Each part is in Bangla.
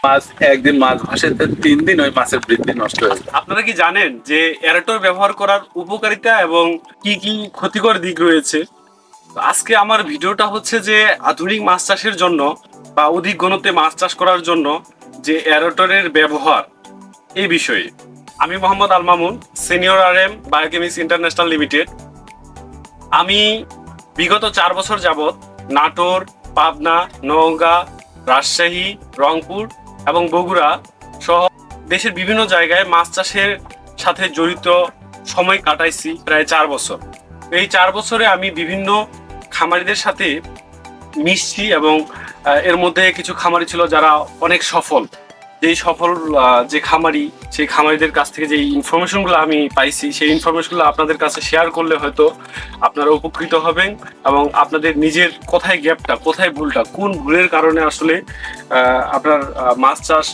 মাছ একদিন মাছ ভাসে 3 দিন ওই মাছের বৃদ্ধি নষ্ট হয়ে যায়। আপনারা কি জানেন যে অ্যারেটর ব্যবহার করার উপকারিতা এবং কি কি ক্ষতিকর দিক রয়েছে? তো আজকে আমার ভিডিওটা হচ্ছে যে আধুনিক মাছ চাষের জন্য বা অধিক ঘনত্বে মাছ চাষ করার জন্য যে অ্যারেটরের ব্যবহার এই বিষয়ে। আমি Mohammad Al Mamun, senior RM Biochemix International Limited. আমি বিগত 4 বছর যাবৎ নাটোর, পাবনা, নওগাঁ, রাজশাহী, রংপুর এবং বগুড়া সহ দেশের বিভিন্ন জায়গায় মাছ চাষের সাথে জড়িত সময় কাটাইছি প্রায় 4 বছর। এই 4 বছরে আমি বিভিন্ন খামারিদের সাথে মিশছি এবং এর মধ্যে কিছু খামারি ছিল যারা অনেক সফল। যেই সফল যে খামারি, সেই খামারিদের কাছ থেকে যে ইনফরমেশনগুলো আমি পাইছি, সেই ইনফরমেশনগুলো আপনাদের কাছে শেয়ার করলে হয়তো আপনারা উপকৃত হবেন এবং আপনাদের নিজের কোথায় গ্যাপটা, কোথায় ভুলটা, কোন ভুলের কারণে আসলে আপনার মাছ চাষ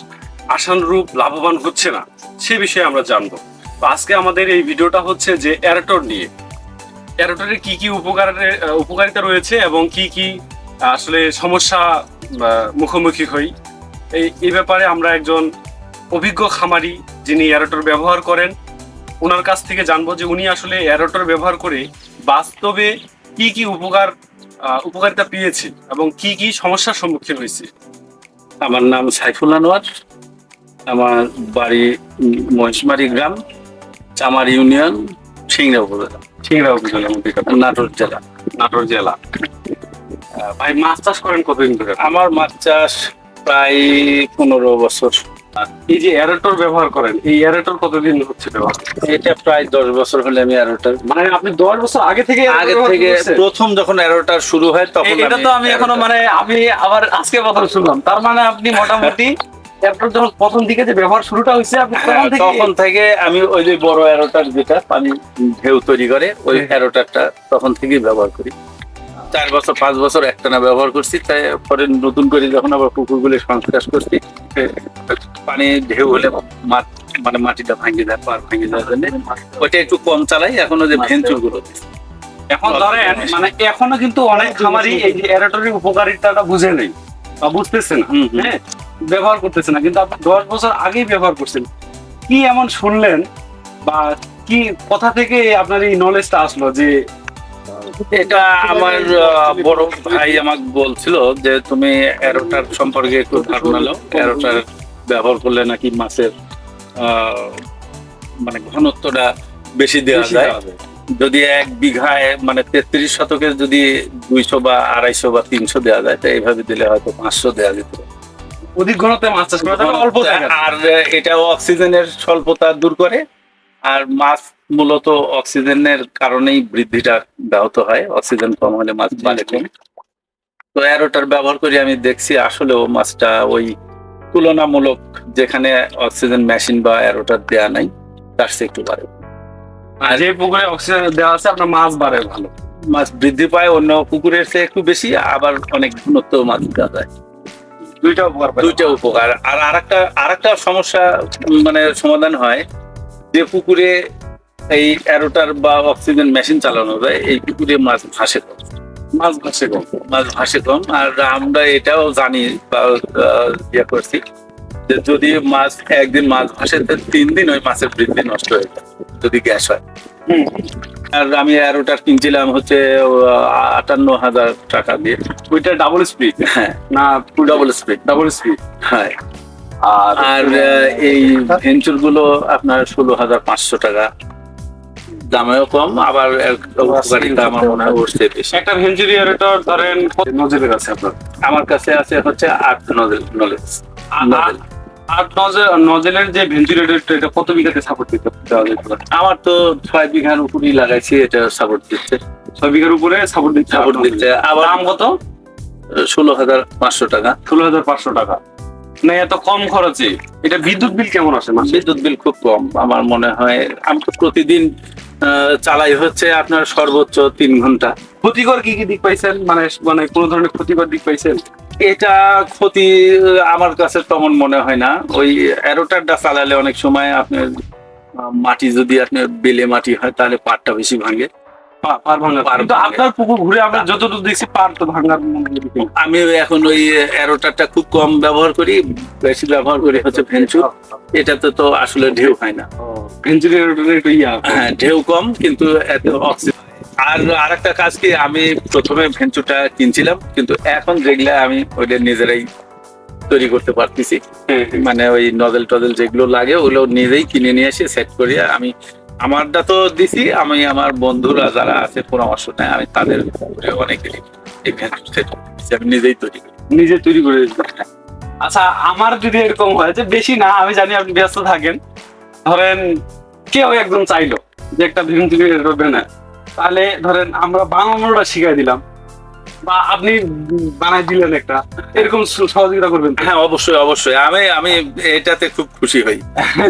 আশানুরূপ লাভবান হচ্ছে না, সে বিষয়ে আমরা জানবো। তো আজকে আমাদের এই ভিডিওটা হচ্ছে যে অ্যারেটর নিয়ে। অ্যারেটরের কি কি উপকারিতা রয়েছে এবং কি কি আসলে সমস্যা মুখোমুখি হই, এই ব্যাপারে আমরা একজন অভিজ্ঞ খামারি যিনি অ্যারেটর ব্যবহার করেন ওনার কাছ থেকে জানবো যে উনি আসলে অ্যারেটর ব্যবহার করে বাস্তবে কি কি উপকারিতা পেয়েছে এবং কি কি সমস্যার সম্মুখীন হয়েছে। আমার নাম সাইফুল আনোয়ার। আমার বাড়ি মহিষমারি গ্রাম, চামার ইউনিয়ন, সিংড়া উপজেলা, সিংড়া উপজেলার মধ্যে নাটোর জেলা। নাটোর জেলা। ভাই মাছ চাষ করেন কতদিন ধরে? আমার মাছ চাষ প্রায় 15 বছর। এই যে অ্যারেটর ব্যবহার করেন, এই অ্যারেটর কতদিন হচ্ছে ব্যবহার? এটা প্রায় 10 বছর হলে আমি অ্যারোটার, মানে আপনি 10 বছর আগে থেকে প্রথম যখন অ্যারোটার শুরু হয় তখন এটা তো আমি এখনো মানে আমি আবার আজকে প্রথম শুনলাম। তার মানে আপনি মোটামুটি অ্যারেটর যখন প্রথম দিকে যে ব্যবহার শুরুটা হয়েছে আপনি তখন থেকে আমি ওই যে বড় অ্যারোটার যেটা পানি ঢেউ তৈরি করে ওই অ্যারোটারটা তখন থেকেই ব্যবহার করি। 4 বছর 5 বছর একটানা ব্যবহার করছি। তাই পরে নতুন করে যখন আবার পুকুরগুলো সংস্কার করছি, পানি ঢেউ হলে মাছ মানে মাটিটা ভাঙে যায়, পার ভাঙে যাওয়ার জন্য ওইটা একটু কম চালাই। এখনো যে ভেঞ্চুর গুলো এখন ধরেন মানে এখনো কিন্তু অনেক খামারি এই যে অ্যারেটরের উপকারিতাটা বুঝে নেই বা বুঝতেছে না, হ্যাঁ, ব্যবহার করতেছে না। কিন্তু আপনি 10 বছর আগেই ব্যবহার করছেন, কি এমন শুনলেন বা কি কথা থেকে আপনার এই নলেজটা আসলো যে? এটা আমার বড় ভাই আমাকে বলছিল যে তুমি অ্যারোটার সম্পর্কে একটু ধারণা নাও, অ্যারোটার ব্যবহার করলে নাকি মাছের মানে ঘনত্বটা বেশি দেওয়া যায়। যদি 1 বিঘায় মানে 33 শতকে যদি 200 বা 250 বা 300 দেওয়া যায়, তো এইভাবে দিলে হয়তো 500 দেওয়া যেত। অধিক ঘনত্বে মাছ চাষ করা যাবে অল্প জায়গা। আর এটা অক্সিজেনের স্বল্পতা দূর করে। আর মাছ মূলত অক্সিজেনের কারণেই বৃদ্ধিটা ব্যাহত হয়, অক্সিজেন কম হলে মাছ বাড়ে কম। তো অ্যারোটার ব্যবহার করে আমি দেখছি আসলেও মাছটা ওই তুলনামূলক যেখানে অক্সিজেন মেশিন বা অ্যারোটার দেয়া নাই তার চেয়ে একটু বাড়ে। আর যে পুকুরে অক্সিজেন দেওয়া আছে আপনার মাছ বাড়ে ভালো, মাছ বৃদ্ধি পায় অন্য পুকুরের চেয়ে একটু বেশি, আবার অনেক ঘনত্ব মাছ দেওয়া যায়। দুইটা উপকার। আর আরেকটা সমস্যা মানে সমাধান হয় যে পুকুরে এই অ্যারোটার বা অক্সিজেন মেশিন চালানো যায়, এই পুকুরে মাছ ভাসে কম। মাছ ভাসে কম। আর আমরা এটাও জানি বা ইয়ে করছি যে যদি মাছ একদিন মাছ ভাসে 3 দিন ওই মাছের বৃদ্ধি নষ্ট হয়ে যায় যদি গ্যাস হয়। আর আমি অ্যারোটার কিনছিলাম হচ্ছে 58,000 টাকা দিয়ে। ওইটা ডাবল স্পিড? হ্যাঁ, না ডাবল স্পিড। হ্যাঁ। আর এই ভেঞ্চুর গুলো আপনার 16,500 টাকা, দামেও কম, আবার উপকারিতা আমার মনে হয় ওর চেয়ে বেশি। একটা ভেঞ্চুরি অ্যারেটর ধরেন নজেলের আছে আপনার? আমার কাছে আছে হচ্ছে 8 নজেল। 8 নজেলের যে ভেঞ্চুরি অ্যারেটর, এটা কত বিঘাতে সাপোর্ট দিতে দেওয়া যেতে পারে? আমার তো 6 বিঘার উপরেই লাগাইছি, এটা সাপোর্ট দিচ্ছে। 6 বিঘার উপরে সাপোর্ট দিচ্ছে। আবার দাম কত? 16,500 টাকা। 16,500 টাকা। না এত কম খরচে এটা বিদ্যুৎ বিল কেমন আসে? বিদ্যুৎ বিল খুব কম আমার মনে হয়। আমি তো প্রতিদিন চালাই হচ্ছে আপনার সর্বোচ্চ 3 ঘন্টা। ক্ষতিকর কি কি দিক পাইছেন? মানে কোন ধরনের ক্ষতিকর দিক পাইছেন? এটা ক্ষতি আমার কাছে তেমন মনে হয় না। ওই অ্যারোটারটা চালালে অনেক সময় আপনার মাটি যদি আপনার বেলে মাটি হয় তাহলে পাটটা বেশি ভাঙে। পার ভাঙার পার কিন্তু ভাঙে। আপনার পুকুর ঘুরে আমরা যতটুকু দেখছি পার তো ভাঙার মনে হয় না। আমি এখন ওই অ্যারোটারটা খুব কম ব্যবহার করি, বেশি ব্যবহার করি হচ্ছে ভেঞ্চুর। এটাতে তো আসলে ঢেউ হয় না। ভেন্টিলেটরের একটু ইয়া হ্যাঁ, ঢেউ কম কিন্তু এত অক্সিজেন। আর আরেকটা কাজ কি, আমি প্রথমে ভেঞ্চুরটা কিনছিলাম, কিন্তু এখন যেগুলা আমি ওইটা নিজেরাই তৈরি করতে পারতেছি। মানে ওই নজেল টজেল যেগুলো লাগে ওগুলো নিজেই কিনে নিয়ে এসে সেট করিয়া আমি আমারটা তো দিছি, আমি আমার বন্ধুরা যারা আছে পরামর্শ নেয়, আমি তাদের উপরে অনেকে এই ভেঞ্চুর সেট করতেছি, আমি নিজেই তৈরি করি। নিজে তৈরি করে দিতে। আচ্ছা, আমার যদি এরকম হয় যে বেশি না, আমি জানি আপনি ব্যস্ত থাকেন, ধরেন কেউ একজন চাইলো যে একটা ভেন্টিলেটর বানায়, তাহলে ধরেন আমরা বানানোটা শিখাই দিলাম বা আপনি বানাই দিলেন একটা, এরকম সহযোগিতা করবেন তো? হ্যাঁ, অবশ্যই অবশ্যই, আমি আমি এটাতে খুব খুশি হই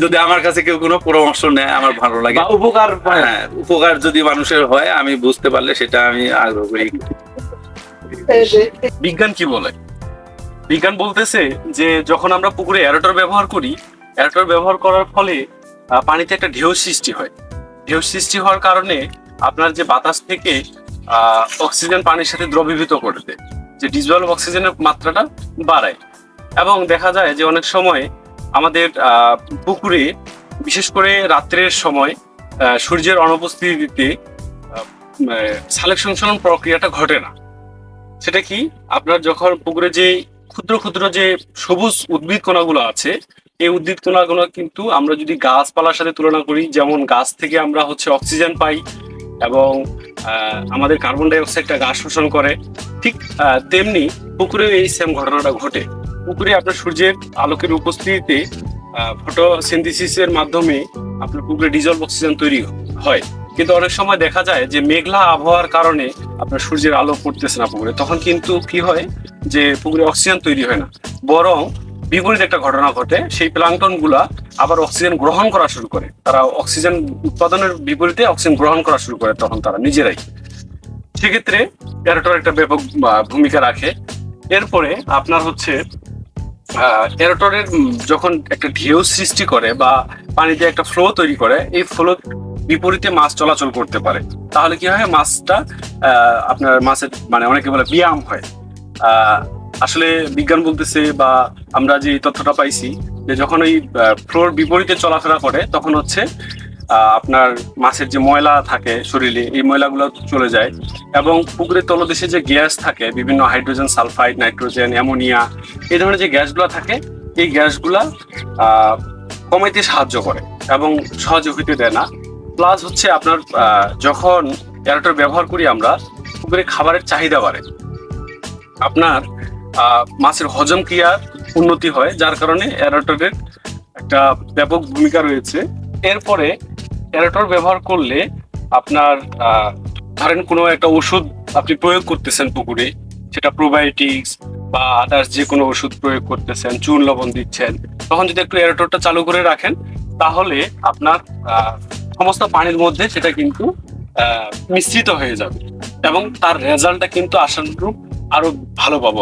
যদি আমার কাছে কেউ কোনো পরামর্শ নেয়, আমার ভালো লাগে। বা উপকার পায়। হ্যাঁ, উপকার যদি মানুষের হয়, আমি বুঝতে পারলে সেটা আমি আগ্রহ করি। বিজ্ঞান কি বলে? বিজ্ঞান বলতেছে যে যখন আমরা পুকুরে অ্যারোটর ব্যবহার করি, অ্যারোটর ব্যবহার করার ফলে পানিতে একটা ঢেউ সৃষ্টি হয়। ঢেউ সৃষ্টি হওয়ার কারণে আপনার যে বাতাস থেকে অক্সিজেন পানির সাথে দ্রবীভূত করে দেয়, যে ডিজলভ অক্সিজেনের মাত্রাটা বাড়ায়। এবং দেখা যায় যে অনেক সময় আমাদের পুকুরে, বিশেষ করে রাত্রের সময় সূর্যের অনুপস্থিতিতে সালেক সংশ্লেষণ প্রক্রিয়াটা ঘটে না। সেটা কি, আপনার যখন পুকুরে যে ক্ষুদ্র ক্ষুদ্র যে সবুজ উদ্ভিদ কণাগুলো আছে, এই উদ্ভিদ কণাগুলো কিন্তু আমরা যদি গাছপালার সাথে তুলনা করি, যেমন গাছ থেকে আমরা হচ্ছে অক্সিজেন পাই এবং আমাদের কার্বন ডাই অক্সাইডটা গাছ শোষণ করে, ঠিক তেমনি পুকুরে এই সেম ঘটনাটা ঘটে। পুকুরে আপনার সূর্যের আলোকের উপস্থিতিতে ফটোসিনথেসিসের মাধ্যমে আপনার পুকুরে ডিজলভ অক্সিজেন তৈরি হয়। কিন্তু অনেক সময় দেখা যায় যে মেঘলা আবহাওয়ার কারণে আপনার সূর্যের আলো পড়তেছে না পুকুরে, তখন কিন্তু কি হয় যে পুকুরে অক্সিজেন তৈরি হয় না, বরং বিপরীত একটা ঘটনা ঘটে। সেই প্লাঙ্কটন গুলা আবার অক্সিজেন গ্রহণ করা শুরু করে, তারা অক্সিজেন উৎপাদনের বিপরীতে অক্সিজেন গ্রহণ করা শুরু করে, তখন তারা নিজেরাই। সেক্ষেত্রে অ্যারোটর একটা ব্যাপক ভূমিকা রাখে। এরপরে আপনার হচ্ছে অ্যারোটরের যখন একটা ঢেউ সৃষ্টি করে বা পানিতে একটা ফ্লো তৈরি করে, এই ফ্লো বিপরীতে মাছ চলাচল করতে পারে। তাহলে কি হয়, মাছটা আপনার মাছের মানে অনেকে বলে ব্যায়াম হয়। আসলে বিজ্ঞান বলতেছে বা আমরা যে তথ্যটা পাইছি, যে যখন ওই ফ্লোর বিপরীতে চলাফেরা করে, তখন হচ্ছে আপনার মাছের যে ময়লা থাকে শরীরে, এই ময়লাগুলো চলে যায় এবং পুকুরের তলদেশে যে গ্যাস থাকে, বিভিন্ন হাইড্রোজেন সালফাইড, নাইট্রোজেন, অ্যামোনিয়া, এই ধরনের যে গ্যাসগুলো থাকে, এই গ্যাসগুলা কমাইতে সাহায্য করে এবং সহজে হইতে দেয় না। প্লাস হচ্ছে আপনার যখন অ্যারোটর ব্যবহার করি আমরা, পুকুরে খাবারের চাহিদা বাড়ে, আপনার মাছের হজম ক্রিয়ার উন্নতি হয়, যার কারণে অ্যারোটরের একটা ব্যাপক ভূমিকা রয়েছে। এরপরে অ্যারোটর ব্যবহার করলে আপনার ধরেন কোনো একটা ওষুধ আপনি প্রয়োগ করতেছেন পুকুরে, সেটা প্রোবায়োটিক্স বা আদার্স যে কোনো ওষুধ প্রয়োগ করতেছেন, চুন লবণ দিচ্ছেন, তখন যদি একটু অ্যারোটরটা চালু করে রাখেন, তাহলে আপনার সমস্ত পানির মধ্যে সেটা কিন্তু মিশ্রিত হয়ে যাবে এবং তার রেজাল্টটা কিন্তু আশানুরূপ আরো ভালো পাবো।